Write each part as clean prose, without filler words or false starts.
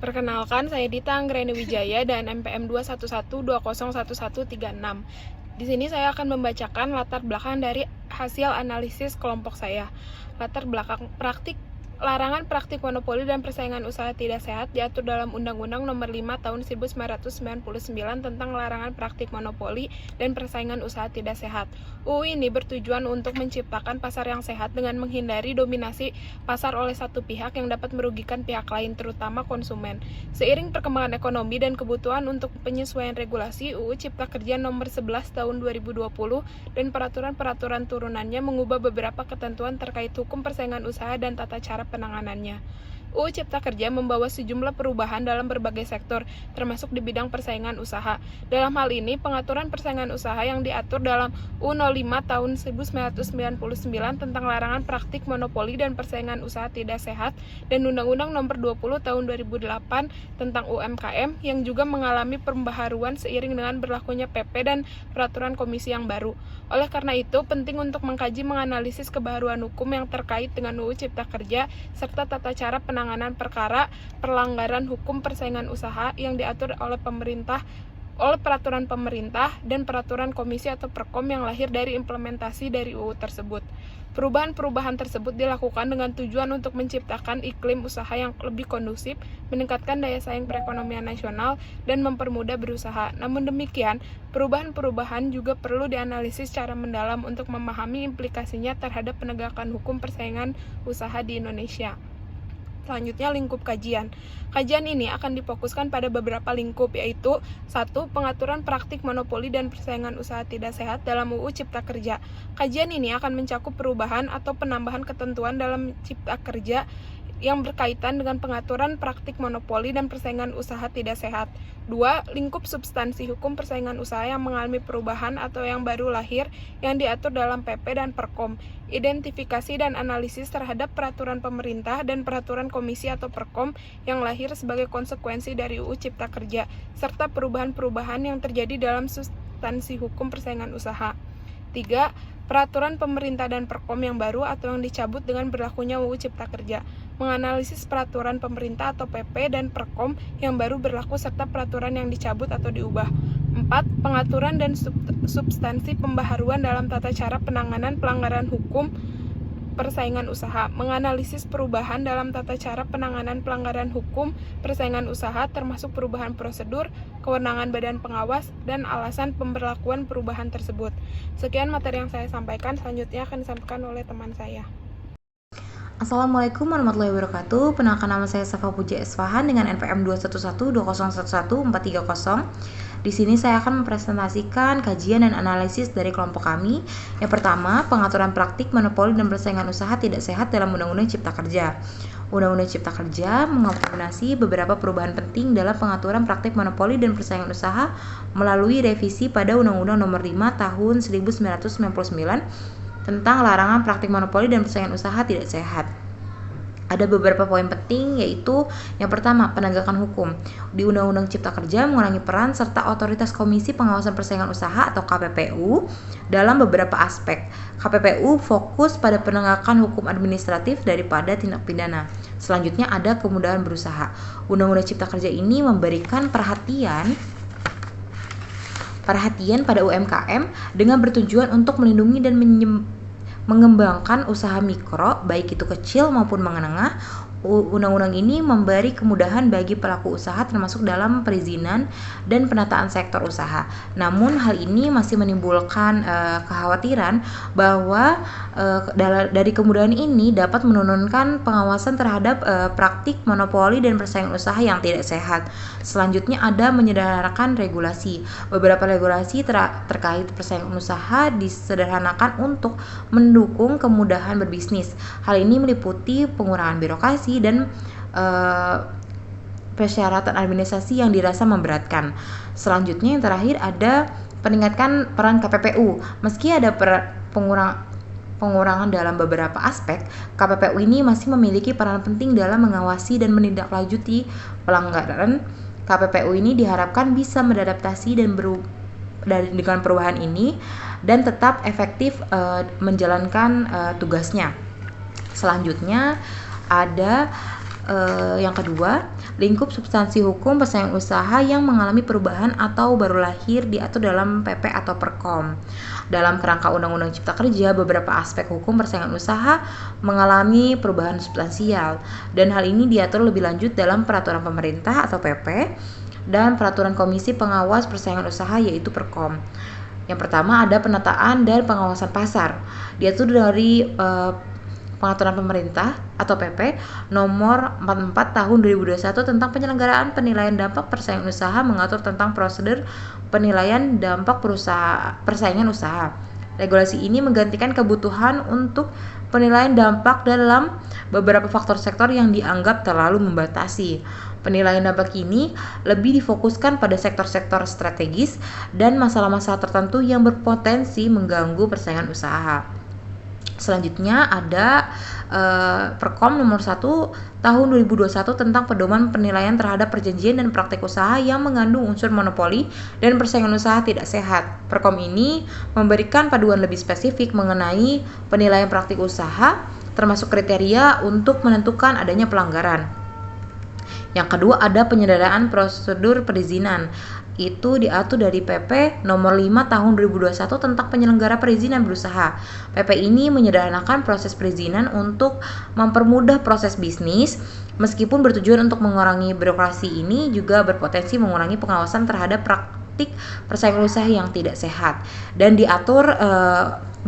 Perkenalkan, saya Dita Anggreni Wijaya dan NPM 211201136. Di sini saya akan membacakan latar belakang dari hasil analisis kelompok saya. Latar belakang praktik Larangan praktik monopoli dan persaingan usaha tidak sehat diatur dalam Undang-Undang Nomor 5 Tahun 1999 tentang larangan praktik monopoli dan persaingan usaha tidak sehat. UU ini bertujuan untuk menciptakan pasar yang sehat dengan menghindari dominasi pasar oleh satu pihak yang dapat merugikan pihak lain, terutama konsumen. Seiring perkembangan ekonomi dan kebutuhan untuk penyesuaian regulasi, UU Cipta Kerja Nomor 11 Tahun 2020 dan peraturan-peraturan turunannya mengubah beberapa ketentuan terkait hukum persaingan usaha dan tata cara penanganannya. UU Cipta Kerja membawa sejumlah perubahan dalam berbagai sektor, termasuk di bidang persaingan usaha. Dalam hal ini, pengaturan persaingan usaha yang diatur dalam UU 05 Tahun 1999 tentang larangan praktik monopoli dan persaingan usaha tidak sehat dan Undang-Undang Nomor 20 Tahun 2008 tentang UMKM yang juga mengalami pembaharuan seiring dengan berlakunya PP dan peraturan komisi yang baru. Oleh karena itu, penting untuk mengkaji menganalisis kebaruan hukum yang terkait dengan UU Cipta Kerja serta tata cara penanganan perkara pelanggaran hukum persaingan usaha yang diatur oleh peraturan pemerintah dan peraturan komisi atau Perkom yang lahir dari implementasi dari UU tersebut. Perubahan-perubahan tersebut dilakukan dengan tujuan untuk menciptakan iklim usaha yang lebih kondusif, meningkatkan daya saing perekonomian nasional, dan mempermudah berusaha. Namun demikian, perubahan-perubahan juga perlu dianalisis secara mendalam untuk memahami implikasinya terhadap penegakan hukum persaingan usaha di Indonesia. Selanjutnya, lingkup kajian. Kajian ini akan difokuskan pada beberapa lingkup, yaitu 1. Pengaturan praktik monopoli dan persaingan usaha tidak sehat dalam UU Cipta Kerja. Kajian ini akan mencakup perubahan atau penambahan ketentuan dalam Cipta Kerja yang berkaitan dengan pengaturan praktik monopoli dan persaingan usaha tidak sehat. 2. Lingkup substansi hukum persaingan usaha yang mengalami perubahan atau yang baru lahir yang diatur dalam PP dan Perkom. Identifikasi dan analisis terhadap peraturan pemerintah dan peraturan komisi atau Perkom yang lahir sebagai konsekuensi dari UU Cipta Kerja, serta perubahan-perubahan yang terjadi dalam substansi hukum persaingan usaha. 3. Peraturan pemerintah dan Perkom yang baru atau yang dicabut dengan berlakunya UU Cipta Kerja. Menganalisis peraturan pemerintah atau PP dan Perkom yang baru berlaku serta peraturan yang dicabut atau diubah. 4. Pengaturan dan substansi pembaharuan dalam tata cara penanganan pelanggaran hukum persaingan usaha. Menganalisis perubahan dalam tata cara penanganan pelanggaran hukum persaingan usaha termasuk perubahan prosedur, kewenangan badan pengawas, dan alasan pemberlakuan perubahan tersebut. Sekian materi yang saya sampaikan, selanjutnya akan disampaikan oleh teman saya. Assalamualaikum warahmatullahi wabarakatuh. Perkenalkan, nama saya Safa Puja Esfahan dengan NPM 21120111430. Di sini saya akan mempresentasikan kajian dan analisis dari kelompok kami. Yang pertama, pengaturan praktik monopoli dan persaingan usaha tidak sehat dalam Undang-Undang Cipta Kerja. Undang-Undang Cipta Kerja mengakomodasi beberapa perubahan penting dalam pengaturan praktik monopoli dan persaingan usaha melalui revisi pada Undang-Undang Nomor 5 Tahun 1999 tentang larangan praktik monopoli dan persaingan usaha tidak sehat. Ada beberapa poin penting, yaitu yang pertama, penegakan hukum. Di Undang-Undang Cipta Kerja mengurangi peran serta otoritas Komisi Pengawasan Persaingan Usaha atau KPPU dalam beberapa aspek. KPPU fokus pada penegakan hukum administratif daripada tindak pidana. Selanjutnya ada kemudahan berusaha. Undang-Undang Cipta Kerja ini memberikan perhatian pada UMKM dengan bertujuan untuk melindungi dan mengembangkan usaha mikro, baik itu kecil maupun menengah. Undang-undang ini memberi kemudahan bagi pelaku usaha termasuk dalam perizinan dan penataan sektor usaha. Namun hal ini masih menimbulkan kekhawatiran bahwa dari kemudahan ini dapat menurunkan pengawasan terhadap praktik monopoli dan persaingan usaha yang tidak sehat. Selanjutnya ada menyederhanakan regulasi. Beberapa regulasi terkait persaingan usaha disederhanakan untuk mendukung kemudahan berbisnis. Hal ini meliputi pengurangan birokrasi dan persyaratan administrasi yang dirasa memberatkan. Selanjutnya yang terakhir ada peningkatan peran KPPU. Meski ada pengurangan dalam beberapa aspek, KPPU ini masih memiliki peran penting dalam mengawasi dan menindaklanjuti pelanggaran. KPPU ini diharapkan bisa beradaptasi dengan perubahan ini dan tetap efektif menjalankan tugasnya. Selanjutnya ada Yang kedua, lingkup substansi hukum persaingan usaha yang mengalami perubahan atau baru lahir diatur dalam PP atau Perkom. Dalam kerangka Undang-Undang Cipta Kerja, beberapa aspek hukum persaingan usaha mengalami perubahan substansial, dan hal ini diatur lebih lanjut dalam peraturan pemerintah atau PP dan peraturan Komisi Pengawas Persaingan Usaha yaitu Perkom. Yang pertama ada penataan dan pengawasan pasar. Diatur dari Pengaturan Pemerintah atau PP nomor 44 tahun 2021 tentang penyelenggaraan penilaian dampak persaingan usaha, mengatur tentang prosedur penilaian dampak persaingan usaha. Regulasi ini menggantikan kebutuhan untuk penilaian dampak dalam beberapa faktor sektor yang dianggap terlalu membatasi. Penilaian dampak ini lebih difokuskan pada sektor-sektor strategis dan masalah-masalah tertentu yang berpotensi mengganggu persaingan usaha. Selanjutnya ada Perkom nomor 1 tahun 2021 tentang pedoman penilaian terhadap perjanjian dan praktik usaha yang mengandung unsur monopoli dan persaingan usaha tidak sehat. Perkom ini memberikan panduan lebih spesifik mengenai penilaian praktik usaha, termasuk kriteria untuk menentukan adanya pelanggaran. Yang kedua ada penyederhanaan prosedur perizinan. Itu diatur dari PP nomor 5 tahun 2021 tentang penyelenggara perizinan berusaha. PP ini menyederhanakan proses perizinan untuk mempermudah proses bisnis, meskipun bertujuan untuk mengurangi birokrasi. Ini juga berpotensi mengurangi pengawasan terhadap praktik persaingan usaha yang tidak sehat, dan diatur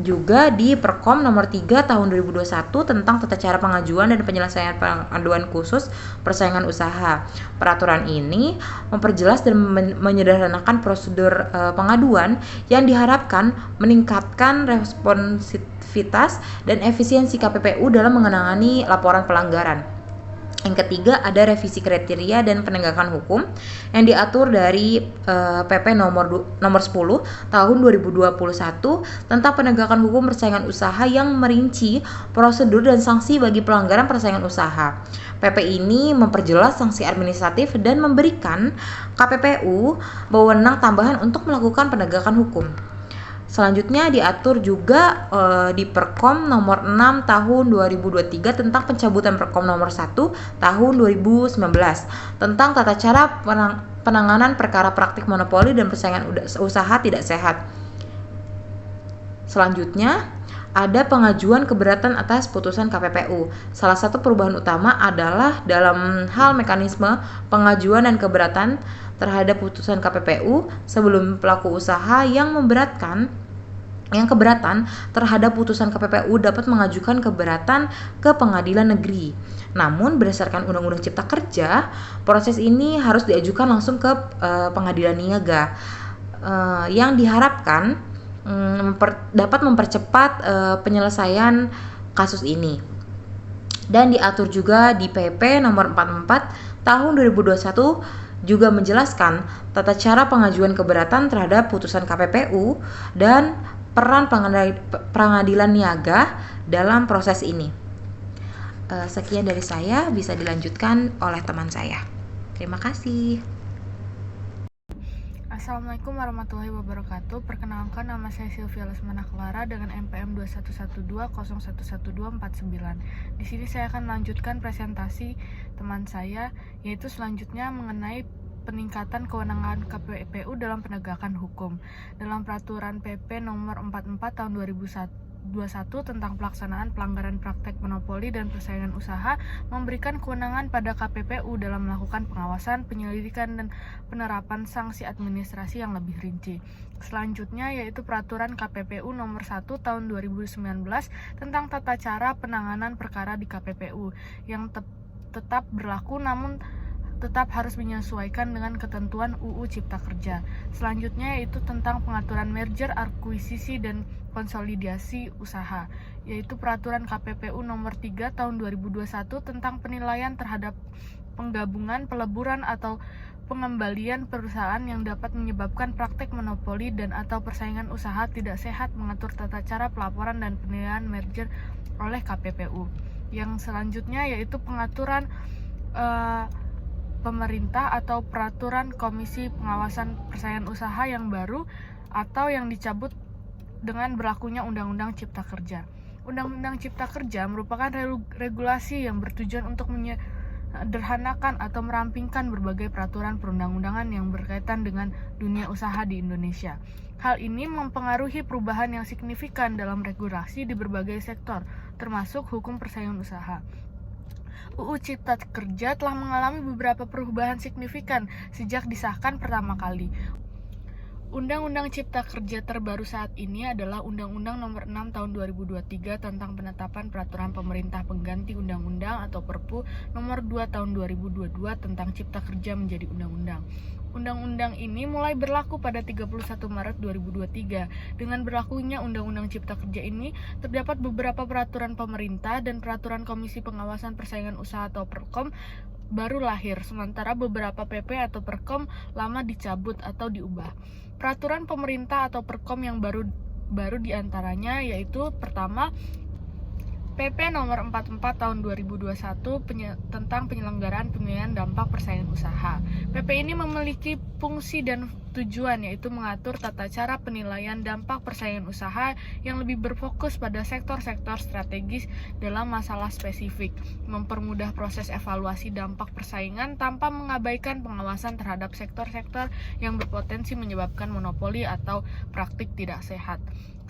juga di Perkom nomor 3 tahun 2021 tentang tata cara pengajuan dan penyelesaian pengaduan khusus persaingan usaha. Peraturan ini memperjelas dan menyederhanakan prosedur pengaduan yang diharapkan meningkatkan responsivitas dan efisiensi KPPU dalam menangani laporan pelanggaran. Yang ketiga ada revisi kriteria dan penegakan hukum yang diatur dari PP nomor 10 tahun 2021 tentang penegakan hukum persaingan usaha yang merinci prosedur dan sanksi bagi pelanggaran persaingan usaha. PP ini memperjelas sanksi administratif dan memberikan KPPU wewenang tambahan untuk melakukan penegakan hukum. Selanjutnya diatur juga di Perkom nomor 6 tahun 2023 tentang pencabutan Perkom nomor 1 tahun 2019 tentang tata cara penanganan perkara praktik monopoli dan persaingan usaha tidak sehat. Selanjutnya ada pengajuan keberatan atas putusan KPPU. Salah satu perubahan utama adalah dalam hal mekanisme pengajuan dan keberatan terhadap putusan KPPU sebelum pelaku usaha yang keberatan terhadap putusan KPPU dapat mengajukan keberatan ke pengadilan negeri. Namun berdasarkan Undang-Undang Cipta Kerja, proses ini harus diajukan langsung ke pengadilan niaga yang diharapkan dapat mempercepat penyelesaian kasus ini. Dan diatur juga di PP nomor 44 tahun 2021 juga menjelaskan tata cara pengajuan keberatan terhadap putusan KPPU dan peran pengadilan niaga dalam proses ini. Sekian dari saya, bisa dilanjutkan oleh teman saya. Terima kasih. Assalamualaikum warahmatullahi wabarakatuh. Perkenalkan, nama saya Sylvia Lesmana Clara dengan NPM 2112011249. Di sini saya akan melanjutkan presentasi teman saya, yaitu selanjutnya mengenai peningkatan kewenangan KPPU dalam penegakan hukum. Dalam peraturan PP nomor 44 tahun 2021 tentang pelaksanaan pelanggaran praktek monopoli dan persaingan usaha memberikan kewenangan pada KPPU dalam melakukan pengawasan, penyelidikan, dan penerapan sanksi administrasi yang lebih rinci. Selanjutnya yaitu peraturan KPPU nomor 1 tahun 2019 tentang tata cara penanganan perkara di KPPU yang tetap berlaku namun tetap harus menyesuaikan dengan ketentuan UU Cipta Kerja. Selanjutnya yaitu tentang pengaturan merger, akuisisi, dan konsolidasi usaha, yaitu peraturan KPPU nomor 3 tahun 2021 tentang penilaian terhadap penggabungan, peleburan, atau pengembalian perusahaan yang dapat menyebabkan praktek monopoli dan atau persaingan usaha tidak sehat, mengatur tata cara pelaporan dan penilaian merger oleh KPPU. Yang selanjutnya yaitu pengaturan pemerintah atau peraturan Komisi Pengawasan Persaingan Usaha yang baru atau yang dicabut dengan berlakunya Undang-Undang Cipta Kerja. Undang-Undang Cipta Kerja merupakan regulasi yang bertujuan untuk menyederhanakan atau merampingkan berbagai peraturan perundang-undangan yang berkaitan dengan dunia usaha di Indonesia. Hal ini mempengaruhi perubahan yang signifikan dalam regulasi di berbagai sektor, termasuk hukum persaingan usaha. UU Cipta Kerja telah mengalami beberapa perubahan signifikan sejak disahkan pertama kali. Undang-Undang Cipta Kerja terbaru saat ini adalah Undang-Undang Nomor 6 Tahun 2023 tentang penetapan peraturan pemerintah pengganti Undang-Undang atau Perpu Nomor 2 Tahun 2022 tentang Cipta Kerja menjadi undang-undang. Undang-undang ini mulai berlaku pada 31 Maret 2023. Dengan berlakunya Undang-Undang Cipta Kerja ini, terdapat beberapa peraturan pemerintah dan peraturan Komisi Pengawasan Persaingan Usaha atau Perkom baru lahir, sementara beberapa PP atau Perkom lama dicabut atau diubah. Peraturan pemerintah atau Perkom yang baru diantaranya yaitu pertama, PP nomor 44 tahun 2021 tentang penyelenggaraan penilaian dampak persaingan usaha. PP ini memiliki fungsi dan tujuan yaitu mengatur tata cara penilaian dampak persaingan usaha yang lebih berfokus pada sektor-sektor strategis dalam masalah spesifik, mempermudah proses evaluasi dampak persaingan tanpa mengabaikan pengawasan terhadap sektor-sektor yang berpotensi menyebabkan monopoli atau praktik tidak sehat.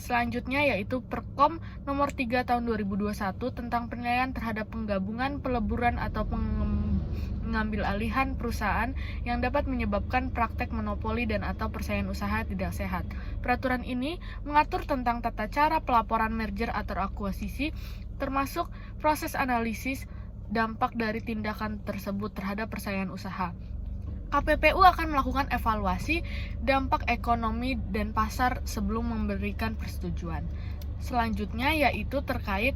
Selanjutnya yaitu Perkom nomor 3 tahun 2021 tentang penilaian terhadap penggabungan, peleburan atau pengambil alihan perusahaan yang dapat menyebabkan praktek monopoli dan atau persaingan usaha tidak sehat. Peraturan ini mengatur tentang tata cara pelaporan merger atau akuisisi, termasuk proses analisis dampak dari tindakan tersebut terhadap persaingan usaha. KPPU akan melakukan evaluasi dampak ekonomi dan pasar sebelum memberikan persetujuan. Selanjutnya yaitu terkait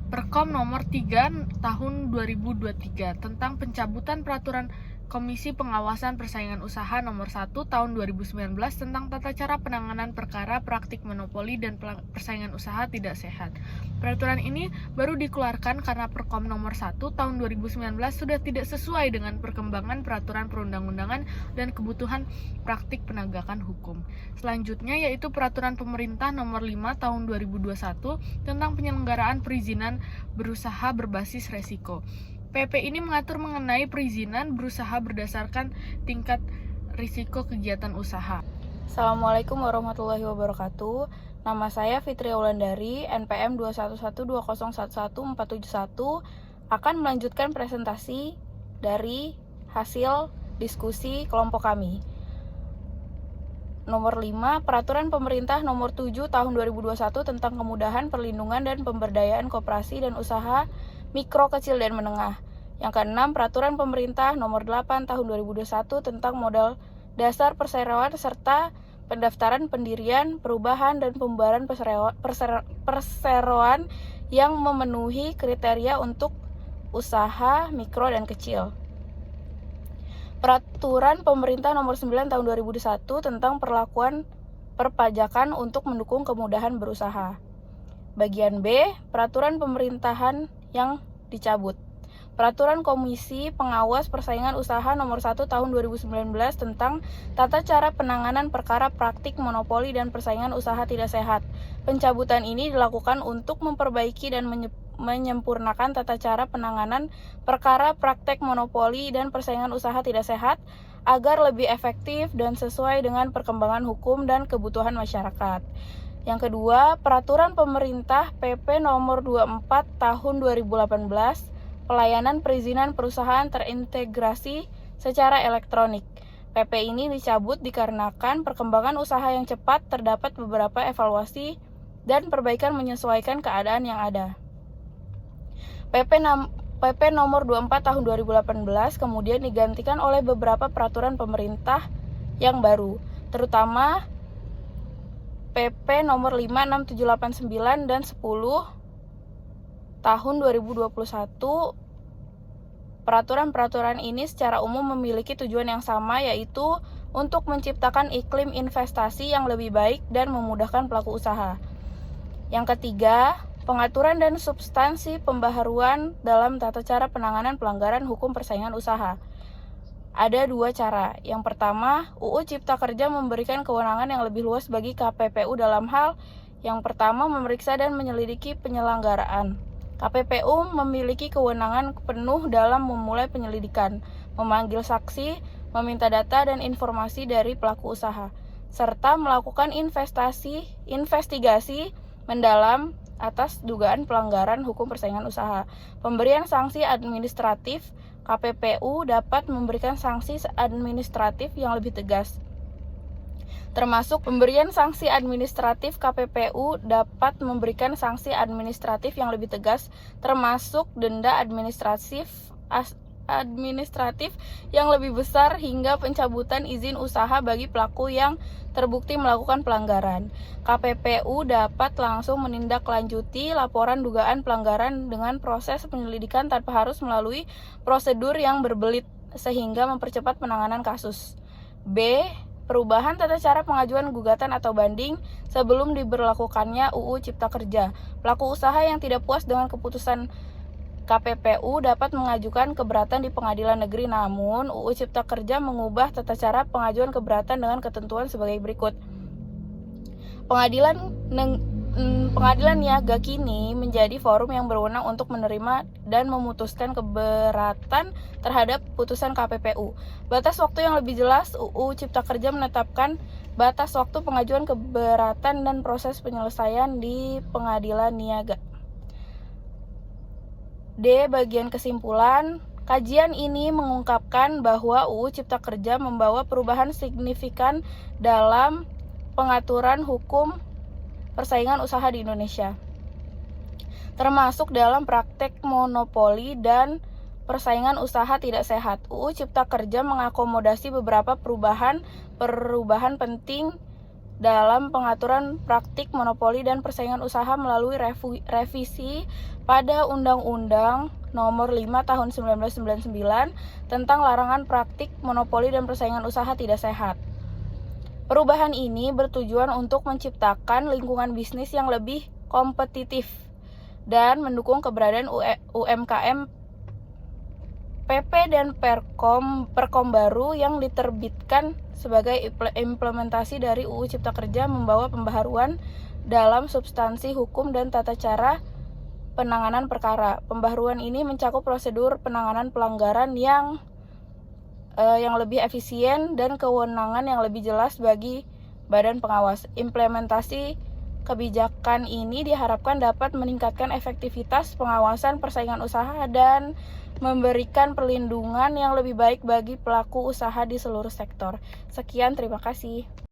Perkom nomor 3 tahun 2023 tentang pencabutan peraturan Komisi Pengawasan Persaingan Usaha nomor 1 tahun 2019 tentang tata cara penanganan perkara praktik monopoli dan persaingan usaha tidak sehat. Peraturan ini baru dikeluarkan karena Perkom nomor 1 tahun 2019 sudah tidak sesuai dengan perkembangan peraturan perundang-undangan dan kebutuhan praktik penegakan hukum. Selanjutnya yaitu Peraturan Pemerintah nomor 5 tahun 2021 tentang penyelenggaraan perizinan berusaha berbasis resiko. PP ini mengatur mengenai perizinan berusaha berdasarkan tingkat risiko kegiatan usaha. Assalamualaikum warahmatullahi wabarakatuh. Nama saya Fitri Aulandari, NPM 21120111471, akan melanjutkan presentasi dari hasil diskusi kelompok kami. Nomor 5, Peraturan Pemerintah Nomor 7 Tahun 2021 tentang kemudahan, perlindungan, dan pemberdayaan koperasi dan usaha mikro, kecil, dan menengah. Yang keenam, Peraturan Pemerintah Nomor 8 Tahun 2021 tentang modal dasar perseroan serta pendaftaran, pendirian, perubahan, dan pembubaran perseroan yang memenuhi kriteria untuk usaha mikro dan kecil. Peraturan Pemerintah Nomor 9 Tahun 2021 tentang perlakuan perpajakan untuk mendukung kemudahan berusaha. Bagian B, Peraturan Pemerintahan yang dicabut. Peraturan Komisi Pengawas Persaingan Usaha Nomor 1 Tahun 2019 tentang tata cara penanganan perkara praktik monopoli dan persaingan usaha tidak sehat. Pencabutan ini dilakukan untuk memperbaiki dan menyempurnakan tata cara penanganan perkara praktek monopoli dan persaingan usaha tidak sehat agar lebih efektif dan sesuai dengan perkembangan hukum dan kebutuhan masyarakat. Yang kedua, Peraturan Pemerintah PP Nomor 24 Tahun 2018 Pelayanan Perizinan Perusahaan Terintegrasi secara elektronik. PP ini dicabut dikarenakan perkembangan usaha yang cepat, terdapat beberapa evaluasi dan perbaikan menyesuaikan keadaan yang ada. PP Nomor 24 Tahun 2018 kemudian digantikan oleh beberapa peraturan pemerintah yang baru, terutama PP Nomor 5, 6, 7, 8, 9, dan 10 Tahun 2021. Peraturan-peraturan ini secara umum memiliki tujuan yang sama, yaitu untuk menciptakan iklim investasi yang lebih baik dan memudahkan pelaku usaha. Yang ketiga, pengaturan dan substansi pembaharuan dalam tata cara penanganan pelanggaran hukum persaingan usaha. Ada dua cara. Yang pertama, UU Cipta Kerja memberikan kewenangan yang lebih luas bagi KPPU dalam hal yang pertama, memeriksa dan menyelidiki penyelenggaraan. KPPU memiliki kewenangan penuh dalam memulai penyelidikan, memanggil saksi, meminta data dan informasi dari pelaku usaha, serta melakukan investigasi mendalam atas dugaan pelanggaran hukum persaingan usaha. Pemberian sanksi administratif, KPPU dapat memberikan sanksi administratif yang lebih tegas. Termasuk pemberian sanksi administratif, KPPU dapat memberikan sanksi administratif yang lebih tegas, termasuk denda administratif yang lebih besar hingga pencabutan izin usaha bagi pelaku yang terbukti melakukan pelanggaran. KPPU dapat langsung menindaklanjuti laporan dugaan pelanggaran dengan proses penyelidikan tanpa harus melalui prosedur yang berbelit sehingga mempercepat penanganan kasus. B. Perubahan tata cara pengajuan gugatan atau banding sebelum diberlakukannya UU Cipta Kerja. Pelaku usaha yang tidak puas dengan keputusan KPPU dapat mengajukan keberatan di pengadilan negeri, namun UU Cipta Kerja mengubah tata cara pengajuan keberatan dengan ketentuan sebagai berikut. Pengadilan niaga kini menjadi forum yang berwenang untuk menerima dan memutuskan keberatan terhadap putusan KPPU. Batas waktu yang lebih jelas, UU Cipta Kerja menetapkan batas waktu pengajuan keberatan dan proses penyelesaian di pengadilan niaga. D. Bagian kesimpulan. Kajian ini mengungkapkan bahwa UU Cipta Kerja membawa perubahan signifikan dalam pengaturan hukum persaingan usaha di Indonesia, termasuk dalam praktek monopoli dan persaingan usaha tidak sehat. UU Cipta Kerja mengakomodasi beberapa perubahan penting dalam pengaturan praktik monopoli dan persaingan usaha melalui revisi pada Undang-Undang Nomor 5 Tahun 1999 tentang larangan praktik monopoli dan persaingan usaha tidak sehat. Perubahan ini bertujuan untuk menciptakan lingkungan bisnis yang lebih kompetitif dan mendukung keberadaan UMKM. PP dan Perkom baru yang diterbitkan sebagai implementasi dari UU Cipta Kerja membawa pembaharuan dalam substansi hukum dan tata cara penanganan perkara. Pembaharuan ini mencakup prosedur penanganan pelanggaran yang lebih efisien dan kewenangan yang lebih jelas bagi badan pengawas. Implementasi kebijakan ini diharapkan dapat meningkatkan efektivitas pengawasan persaingan usaha dan memberikan perlindungan yang lebih baik bagi pelaku usaha di seluruh sektor. Sekian, terima kasih.